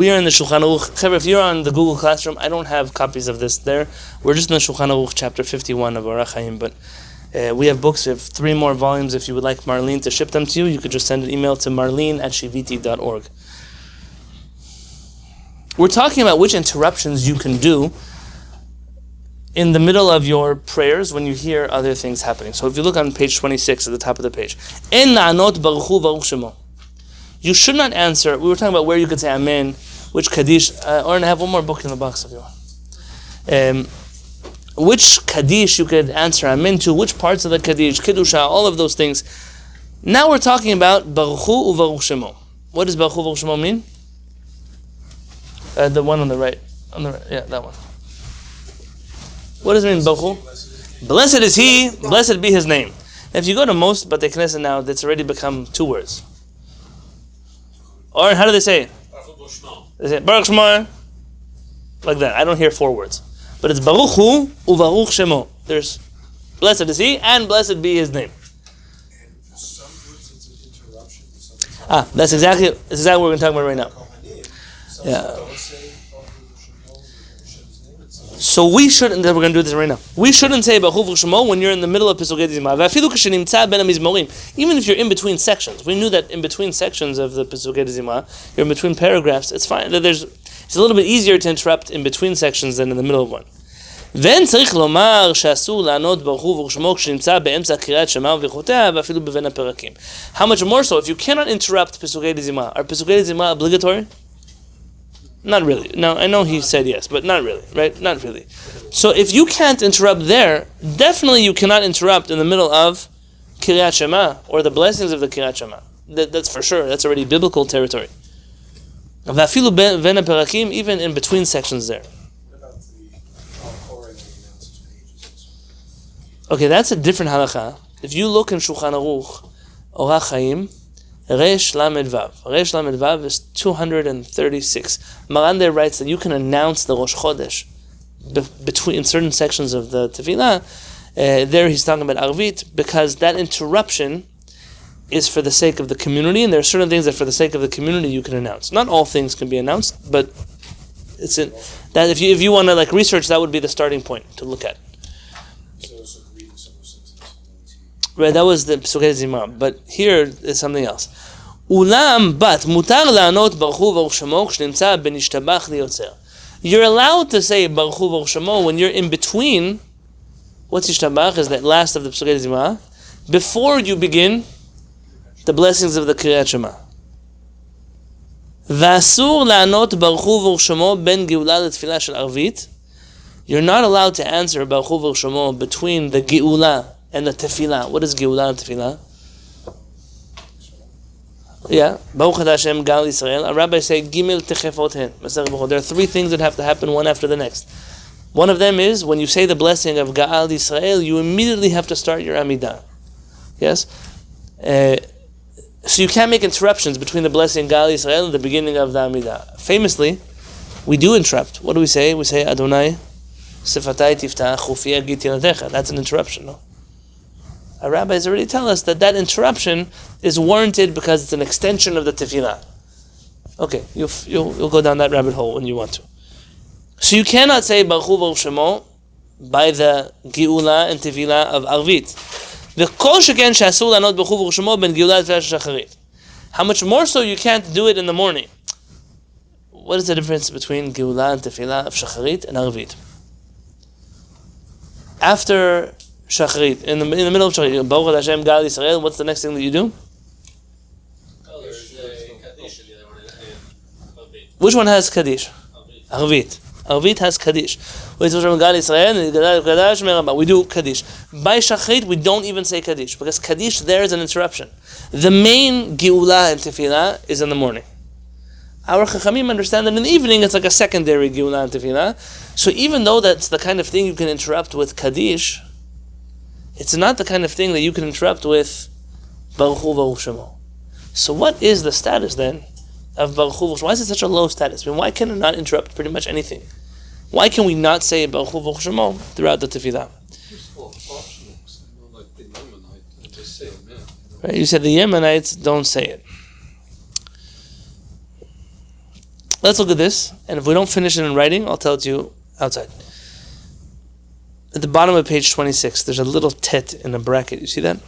We are in the Shulchan Aruch. If you're on the Google Classroom, I don't have copies of this there. We're just in the Shulchan Aruch, chapter 51 of Orach Chaim. But we have books. We have 3 more volumes. If you would like Marlene to ship them to you, you could just send an email to marlene@shiviti.org. We're talking about which interruptions you can do in the middle of your prayers when you hear other things happening. So if you look on page 26 at the top of the page, En la'anot Baruch Shemo. You should not answer. We were talking about where you could say Amen, which Kaddish, or I have one more book in the box if you want. Which Kaddish you could answer Amen to, which parts of the Kaddish, Kiddusha, all of those things. Now we're talking about Baruch Hu u'Baruch Shemo. What does Baruch Hu u'Baruch Shemo mean? The one on the right. Yeah, that one. What does it mean, Baruch Hu? Blessed is He, blessed be His name. And if you go to most Bate Knesset now, that's already become 2 words. Or how do they say it? They say Baruch Shemo, like that. I don't hear 4 words, but it's Baruch Hu u'Baruch Shemo. There's blessed is He and blessed be His name. And for some words, it's an interruption. That's exactly what we're talking about right now. Yeah. So we shouldn't. We're going to do this right now. We shouldn't say Baruch Hu Shemo when you're in the middle of Pesuke Zimah. Even if you're in between sections, we knew that in between sections of the Pesuke Zimah, you're in between paragraphs. It's fine. It's a little bit easier to interrupt in between sections than in the middle of one. ואין צריך לומר שאסור לענות ברוך הוא ושמו כשנמצא באמצע קריאת שמע וברכותיה ואפילו בבין הפרקים. How much more so if you cannot interrupt Pesuke Zimah? Are Pesuke Zimah obligatory? Not really. No, I know he said yes, but not really, right? Not really. So if you can't interrupt there, definitely you cannot interrupt in the middle of Kiryat Shema or the blessings of the Kiryat Shema. That's for sure. That's already biblical territory. V'afilu ben perakim, even in between sections there. What about the Al-Korah that announces pages? Okay, that's a different halakha. If you look in Shulchan Aruch, Orach Chaim, Resh Lamed Vav. Resh Lamed Vav is 236. Marande writes that you can announce the Rosh Chodesh between certain sections of the Tefillah. There he's talking about Arvit, because that interruption is for the sake of the community, and there are certain things that for the sake of the community you can announce. Not all things can be announced, but it's in that if you want to research, that would be the starting point to look at. Right, that was the Pesuke Zimah, but here is something else. Ulam bat mutar la'anot Baruch Hu Baruch Shemo כשנמצא בנשתבח ליוצר. You're allowed to say Baruch Hu Baruch Shemo when you're in between. What's Yishtabach? Is that last of the Pesuke Zimah before you begin the blessings of the Kriyat Shema. ואסור לענות Baruch Hu Baruch Shemo בין גאולה לתפילה של ערבית. You're not allowed to answer Baruch Hu Baruch Shemo between the Geula and the Tefillah. What is Geula and Tefillah? Yeah, Baruch Hashem Gal Yisrael. A rabbi say Gimel Techefot Hen. There are 3 things that have to happen one after the next. One of them is when you say the blessing of Gal Yisrael, you immediately have to start your Amidah. Yes, so you can't make interruptions between the blessing Gal Yisrael and the beginning of the Amidah. Famously, we do interrupt. What do we say? We say Adonai Sifatai Tiftach Ufi Agit Yeladecha. That's an interruption. No? Our rabbis already tell us that interruption is warranted because it's an extension of the tefillah. Okay, you'll go down that rabbit hole when you want to. So you cannot say Baruch Hu Baruch Shemo by the Geula and tefillah of Arvit. V'kol sheken she'asur la'anot Baruch Hu Baruch Shemo ben Geula לתפילת shacharit. How much more so you can't do it in the morning? What is the difference between Geula and tefillah of shacharit and Arvit? After Shacharit, in the middle of Shacharit, Baruch Hashem Gal Yisrael, what's the next thing that you do? Which one has Kaddish? Arvit. Arvit has Kaddish. We do Kaddish. By Shacharit, we don't even say Kaddish, because Kaddish there is an interruption. The main Geula and Tefillah is in the morning. Our Chachamim understand that in the evening it's like a secondary Geula and Tefillah. So even though that's the kind of thing you can interrupt with Kaddish, it's not the kind of thing that you can interrupt with Baruch Hu Baruch Shemo. So what is the status then of Baruch Hu Baruch Shemo? Why is it such a low status? I mean, why can it not interrupt pretty much anything? Why can we not say Baruch Hu Baruch Shemo throughout the Tefillah? Right, you said the Yemenites don't say it. let's look at this, and if we don't finish it in writing, I'll tell it to you outside. At the bottom of page 26, there's a little tet in a bracket. You see that?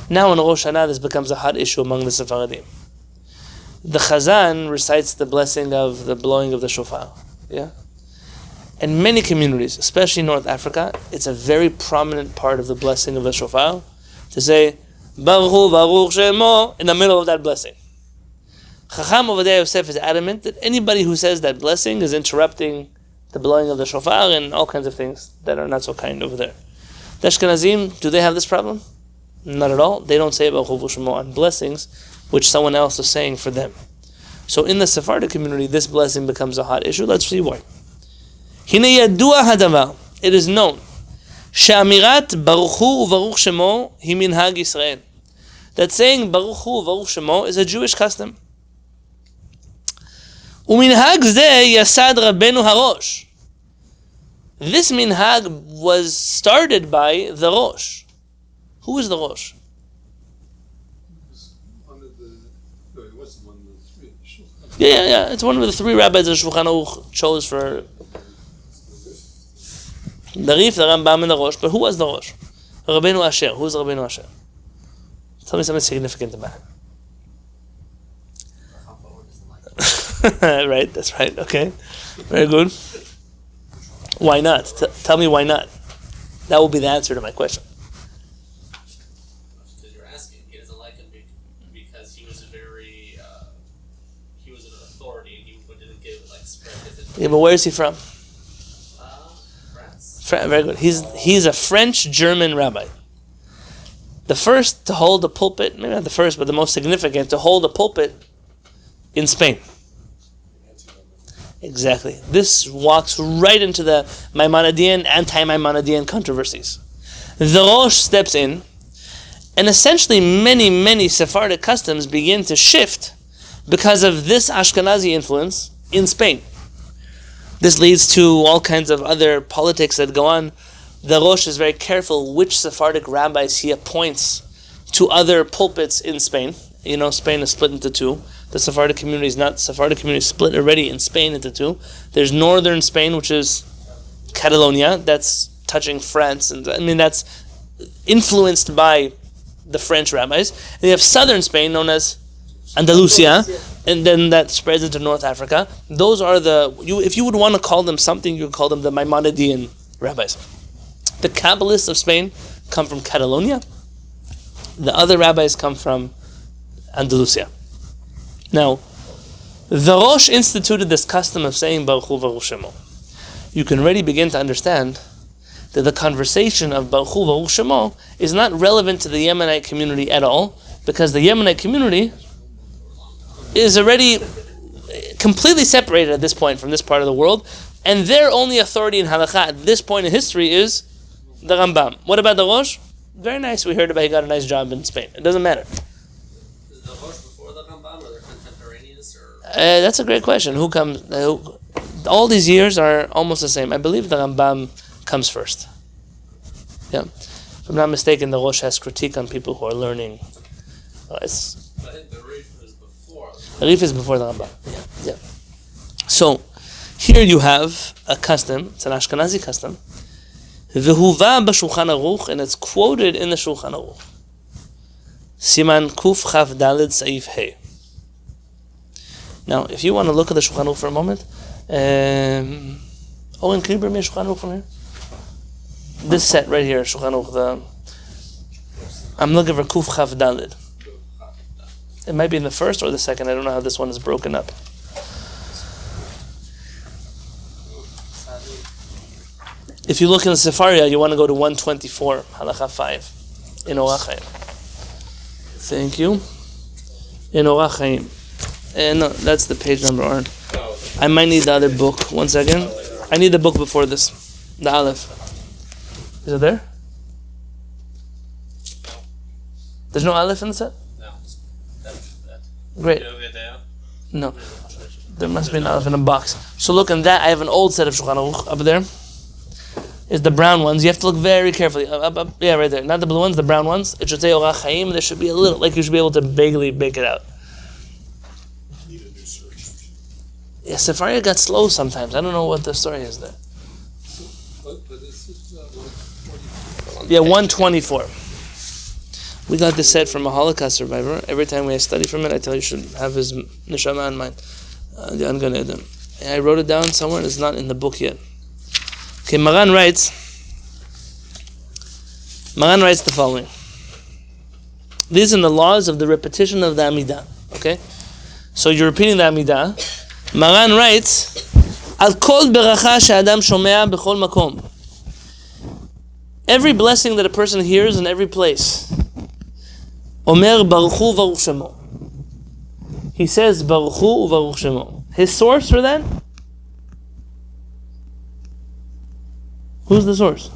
Now in Rosh Hashanah, this becomes a hot issue among the Sephardim. The Chazan recites the blessing of the blowing of the shofar. Yeah? In many communities, especially in North Africa, it's a very prominent part of the blessing of the shofar to say, Baruch Shemo, in the middle of that blessing. Chacham Ovadia Yosef is adamant that anybody who says that blessing is interrupting the blowing of the shofar and all kinds of things that are not so kind over there. The Ashkenazim, do they have this problem? Not at all. They don't say Baruch Shemo on blessings, which someone else is saying for them. So in the Sephardic community, this blessing becomes a hot issue. Let's see why. Hine yadua hadavar. It is known. She'amirat Baruch Hu u'Baruch Shemo hi minhag Yisrael. That saying Baruch Hu u'Baruch Shemo is a Jewish custom. U'minhag zeh yasad Rabbeinu Harosh. This minhag was started by the Rosh. Who is the Rosh? Yeah. It's one of the three rabbis that Shulchan Aruch chose for the Rif, the Rambam, and the Rosh. But who was the Rosh? Rabbeinu Asher. Who is Rabbeinu Asher? Tell me something significant about it. Right, that's right. Okay, very good. Why not? Tell me why not. That will be the answer to my question. Because you're asking, he doesn't like him because he was he was an authority and he didn't give spread. Yeah, but where is he from? France. Very good. He's a French-German rabbi. The first to hold a pulpit, maybe not the first, but the most significant to hold a pulpit in Spain. Exactly. This walks right into the Maimonidean, anti-Maimonidean controversies. The Rosh steps in, and essentially many Sephardic customs begin to shift because of this Ashkenazi influence in Spain. This leads to all kinds of other politics that go on. The Rosh is very careful which Sephardic rabbis he appoints to other pulpits in Spain. You know, Spain is split into two. The Sephardic community is not. Sephardic community is split already in Spain into two. There's northern Spain, which is Catalonia. That's touching France, and that's influenced by the French rabbis. And you have southern Spain, known as Andalusia, and then that spreads into North Africa. Those are if you would want to call them something, you would call them the Maimonidean rabbis. The Kabbalists of Spain come from Catalonia. The other rabbis come from Andalusia. Now, the Rosh instituted this custom of saying Baruch Hu Baruch Shemo. You can already begin to understand that the conversation of Baruch Hu Baruch Shemo is not relevant to the Yemenite community at all, because the Yemenite community is already completely separated at this point from this part of the world, and their only authority in halakha at this point in history is the Rambam. What about the Rosh? Very nice. We heard about he got a nice job in Spain. It doesn't matter. Is the Rosh before the Rambam, or they're contemporaneous? That's a great question. All these years are almost the same. I believe the Rambam comes first. Yeah. If I'm not mistaken, the Rosh has critique on people who are learning. I think the Rif is before. The Rif is before the Rambam. Yeah. So, here you have a custom. It's an Ashkenazi custom. V'huva b'Shulchan Aruch, and it's quoted in the Shulchan Aruch. Siman Kuf Chav Daled Saif Hey. Now, if you want to look at the Shulchan Aruch for a moment, Owen, can you bring me a Shulchan Aruch from here? This set right here, Shulchan Aruch. I'm looking for Kuf Chav Daled. It might be in the first or the second. I don't know how this one is broken up. If you look in the Sefaria, you want to go to 124, Halacha 5, in Orach Chaim. Thank you. In Orach Chaim. No, that's the page number, Arn. I might need the other book. One second. I need the book before this. The Aleph. Is it there? There's no Aleph in the set? No. Great. No. There must be an Aleph in a box. So look in that. I have an old set of Shulchan Aruch up there. is the brown ones. You have to look very carefully. Yeah, right there. Not the blue ones, the brown ones. It should say Orach Chaim. There should be a little, like you should be able to vaguely make it out. Need a new search. Yeah, Sefaria got slow sometimes. I don't know what the story is there. But this is 124. Yeah, 124. We got this set from a Holocaust survivor. Every time we study from it, I tell you should have his neshama in mind. The Angan Edom. I wrote it down somewhere. It's not in the book yet. Okay, Maran writes the following. These are the laws of the repetition of the Amidah. Okay? So you're repeating the Amidah. Maran writes, Al kol beracha she'adam shomea b'chol makom. Every blessing that a person hears in every place. Omer Baruch Baruch Shemo. He says Baruch Baruch Shemo. His source for that? Who's the source?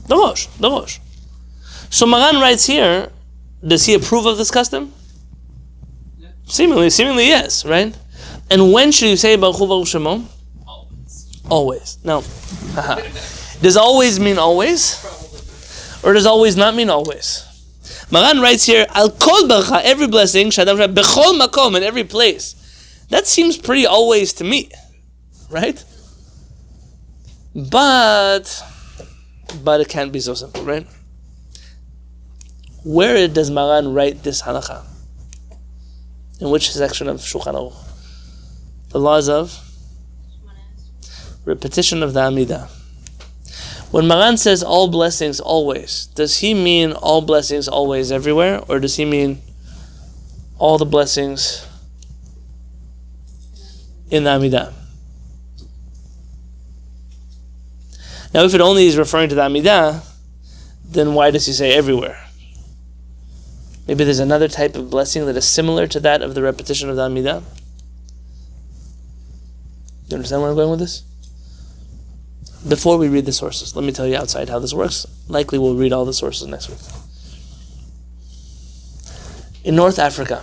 The Rosh. So Maran writes here, does he approve of this custom? Yeah. Seemingly yes, right? And when should you say Baruch Baruch Shemo? Always. Now, does always mean always? Or does always not mean always? Maran writes here, Al kol beracha, every blessing, shadam bechol makom, in every place. That seems pretty always to me, right? But it can't be so simple, right? Where does Maran write this halakha? In which section of Shulchan Aruch? The laws of repetition of the Amidah. When Maran says all blessings always, does he mean all blessings always everywhere, or does he mean all the blessings in the Amidah? Now, if it only is referring to the Amidah, then why does he say everywhere? Maybe there's another type of blessing that is similar to that of the repetition of the Amidah. You understand where I'm going with this? Before we read the sources, let me tell you outside how this works. Likely we'll read all the sources next week. In North Africa,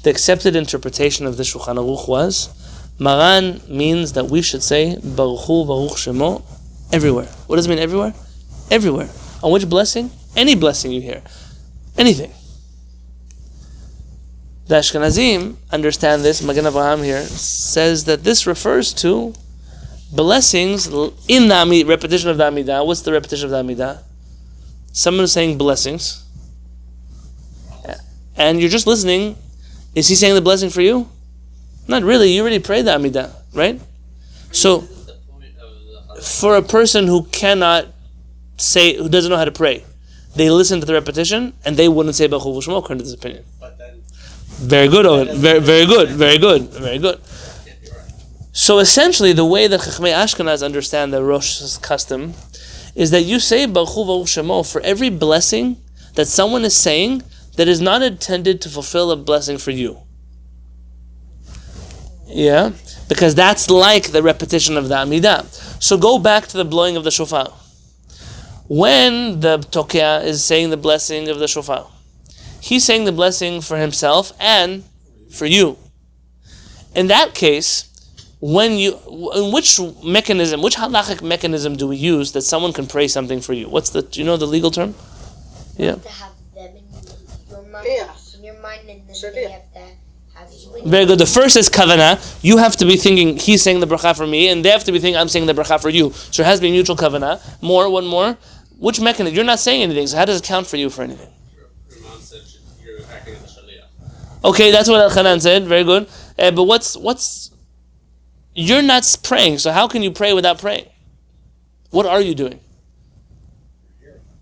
the accepted interpretation of the Shulchan Aruch was, Maran means that we should say Baruch Baruch Shemo everywhere. What does it mean everywhere? Everywhere. On which blessing? Any blessing you hear. Anything. The Ashkenazim understand this. Magen Avraham here says that this refers to blessings in the repetition of the Amidah. What's the repetition of the Amidah? Someone is saying blessings, and you're just listening. Is he saying the blessing for you? Not really. You already prayed the Amidah, right? So, for a person who cannot say, who doesn't know how to pray, they listen to the repetition and they wouldn't say Baruch Hu Shemo according to this opinion. But then, very good, Owen. Very good. So essentially, the way that Chachmei Ashkenaz understand the Rosh's custom is that you say Baruch Hu Baruch Shemo for every blessing that someone is saying that is not intended to fulfill a blessing for you. Yeah? Because that's like the repetition of the Amidah. So go back to the blowing of the shofar. When the Tokea is saying the blessing of the shofar, he's saying the blessing for himself and for you. In that case, in which halachic mechanism do we use that someone can pray something for you? Do you know the legal term? Yeah. To have them in your mind, and then they have to have you. Very good. The first is kavanah. You have to be thinking he's saying the bracha for me, and they have to be thinking I'm saying the bracha for you. So it has to be mutual kavanah. One more. Which mechanism? You're not saying anything, so how does it count for you for anything? your mom said you're acting as a shaliach. Okay, that's what Al-Khanan said. Very good. But what's... You're not praying, so how can you pray without praying? What are you doing?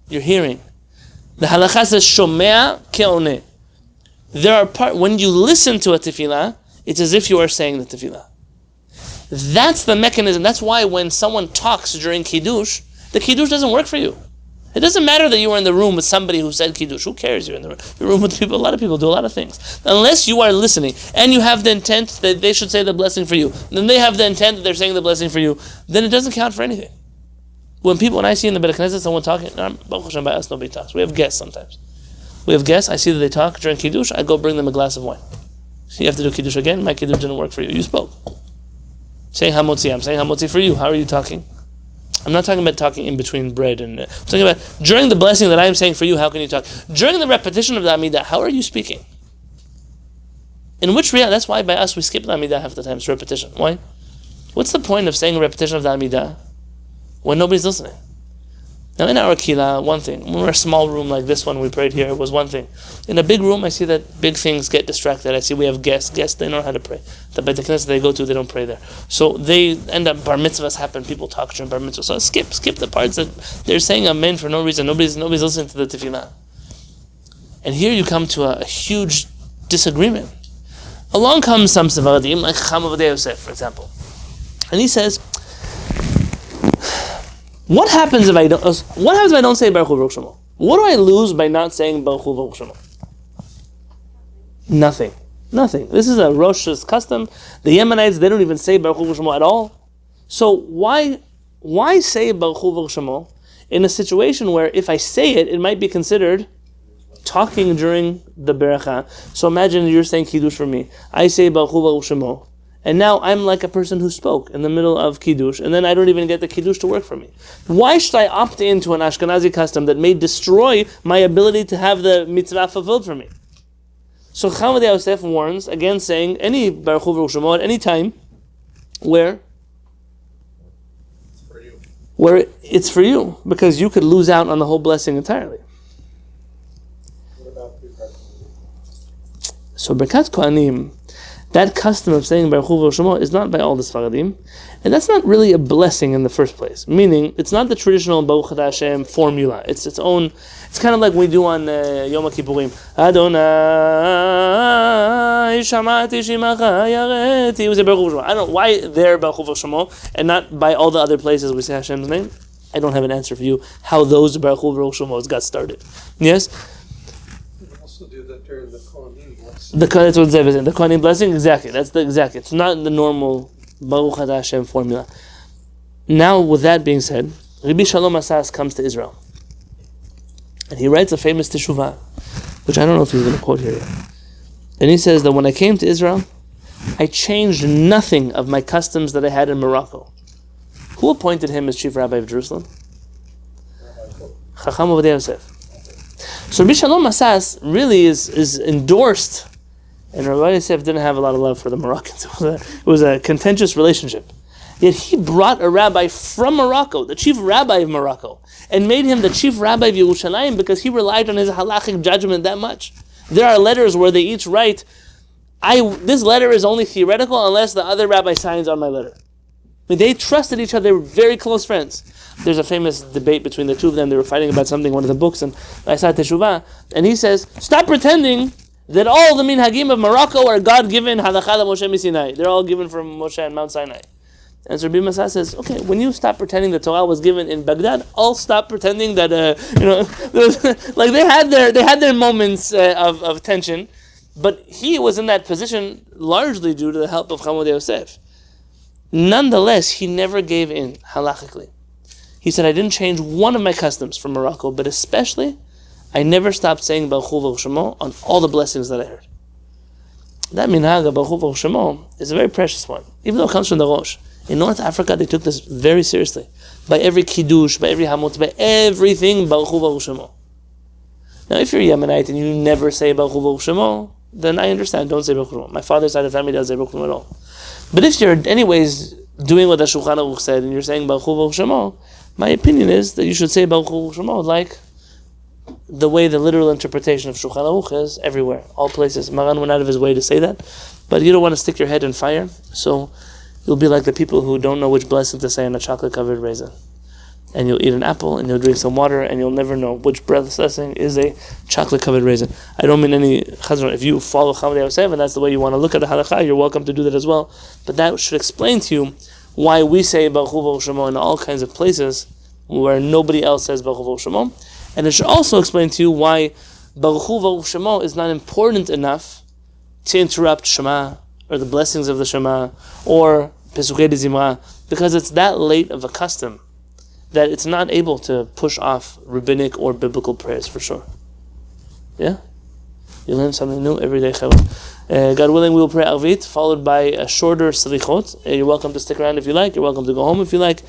You're hearing. The halakha says, Shomea ke'oneh. There are when you listen to a tefillah, it's as if you are saying the tefillah. That's the mechanism. That's why when someone talks during Kiddush, the Kiddush doesn't work for you. It doesn't matter that you were in the room with somebody who said Kiddush. Who cares? You're in the room with people. A lot of people do a lot of things. Unless you are listening and you have the intent that they should say the blessing for you, then they have the intent that they're saying the blessing for you, then it doesn't count for anything. When I see in the Beit Knesset someone talking, Baruch Hashem, by us nobody talks. We have guests sometimes. I see that they talk during Kiddush, I go bring them a glass of wine. You have to do Kiddush again? My Kiddush didn't work for you. You spoke. Saying Hamotzi, I'm saying Hamotzi for you. How are you talking? I'm not talking about talking in between bread and... I'm talking about during the blessing that I am saying for you, how can you talk? During the repetition of the Amidah, how are you speaking? In which reality? That's why by us we skip the Amidah half the time. It's repetition. Why? What's the point of saying a repetition of the Amidah when nobody's listening? Now in our Kehillat, one thing. When we're a small room like this one we prayed here, was one thing. In a big room, I see that big things get distracted. I see we have guests. Guests, they know how to pray. The Beit Knesset they go to, they don't pray there. So they end up, bar mitzvahs happen, people talk during bar mitzvah. So skip the parts that they're saying amen for no reason. Nobody's listening to the tefillah. And here you come to a huge disagreement. Along comes some Sevadim, like Chacham Ovadia Yosef, for example. And he says, What happens if I don't say Baruch Hu Baruch Shemo? What do I lose by not saying Baruch Hu Baruch Shemo? Nothing. This is a Rosh's custom. The Yemenites, they don't even say Baruch Hu Baruch Shemo at all. So why say Baruch Hu Baruch Shemo in a situation where if I say it, it might be considered talking during the beracha? So imagine you're saying Kiddush for me. I say Baruch Hu Baruch Shemo. And now I'm like a person who spoke in the middle of Kiddush, and then I don't even get the Kiddush to work for me. Why should I opt into an Ashkenazi custom that may destroy my ability to have the mitzvah fulfilled for me? So Chacham Ovadia Yosef warns against saying any Baruch Hu Baruch Shemo at any time where it's for you, because you could lose out on the whole blessing entirely. What about Birkat? So Birkat Kohanim, that custom of saying Baruch Hu Baruch Shemo is not by all the Sfaradim, and that's not really a blessing in the first place. Meaning, it's not the traditional Baruch Ata Hashem formula. It's its own. It's kind of like we do on Yom Kippurim. Adonai Shamati Shimacha Yareti. We say Baruch Hu Baruch Shemo. I don't know why there Baruch Hu Baruch Shemo and not by all the other places we say Hashem's name. I don't have an answer for you how those Baruch Hu Baruch Shemos got started. Yes. Also do that during the Kohanim blessing. That's what Zev is in. The Kohanim blessing, exactly. It's not the normal Baruch Ata Hashem formula. Now, with that being said, Rabbi Shalom Asas comes to Israel. And he writes a famous teshuvah, which I don't know if he's going to quote here yet. And he says that when I came to Israel, I changed nothing of my customs that I had in Morocco. Who appointed him as chief rabbi of Jerusalem? Chacham Ovadia Yosef. So Rabbi Shalom Asas really is endorsed, and Rabbi Yosef didn't have a lot of love for the Moroccans. It was a contentious relationship. Yet he brought a rabbi from Morocco, the chief rabbi of Morocco, and made him the chief rabbi of Yerushalayim because he relied on his halachic judgment that much. There are letters where they each write, this letter is only theoretical unless the other rabbi signs on my letter. I mean, they trusted each other. They were very close friends. There's a famous debate between the two of them. They were fighting about something, one of the books, and I saw Teshuvah, and he says, stop pretending that all the minhagim of Morocco are God-given halachah Moshe Sinai. They're all given from Moshe and Mount Sinai. And so Rabbi Masah says, okay, when you stop pretending the Torah was given in Baghdad, I'll stop pretending that, like they had their moments of tension, but he was in that position largely due to the help of Chacham Ovadia Yosef. Nonetheless, he never gave in halachically. He said, I didn't change one of my customs from Morocco, but especially, I never stopped saying Baruch Hu Baruch Shemo on all the blessings that I heard. That minhag of Baruch Hu Baruch Shemo is a very precious one, even though it comes from the Rosh. In North Africa, they took this very seriously. By every kiddush, by every hamut, by everything, Baruch Hu Baruch Shemo. Now, if you're Yemenite and you never say Baruch Hu Baruch Shemo, then I understand, don't say Baruch Hu Shemo. My father's side of the family doesn't say Baruch Hu Shemo at all. But if you're anyways doing what the Shulchan Aruch said and you're saying Baruch Hu Baruch Shemo, my opinion is that you should say Baruch Hu Baruch Shemo like the way the literal interpretation of Shulchan Aruch is everywhere, all places. Maran went out of his way to say that, but you don't want to stick your head in fire, so you'll be like the people who don't know which blessing to say on a chocolate-covered raisin. And you'll eat an apple, and you'll drink some water, and you'll never know which blessing is a chocolate-covered raisin. I don't mean any chazron. If you follow Chacham Ovadia Yosef, and that's the way you want to look at the halakha, you're welcome to do that as well. But that should explain to you why we say Baruch Hu Baruch Shemo in all kinds of places where nobody else says Baruch Hu Baruch Shemo. And it should also explain to you why Baruch Hu Baruch Shemo is not important enough to interrupt Shema, or the blessings of the Shema, or Pesuke de Zimra, because it's that late of a custom that it's not able to push off rabbinic or biblical prayers for sure. Yeah? You learn something new every day, God willing, we will pray Arvit, followed by a shorter Salichot. You're welcome to stick around if you like. You're welcome to go home if you like.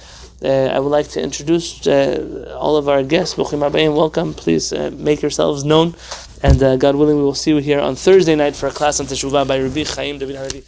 I would like to introduce all of our guests. Welcome. Please make yourselves known. And God willing, we will see you here on Thursday night for a class on Teshuvah by Rabbi Chaim David Halevi.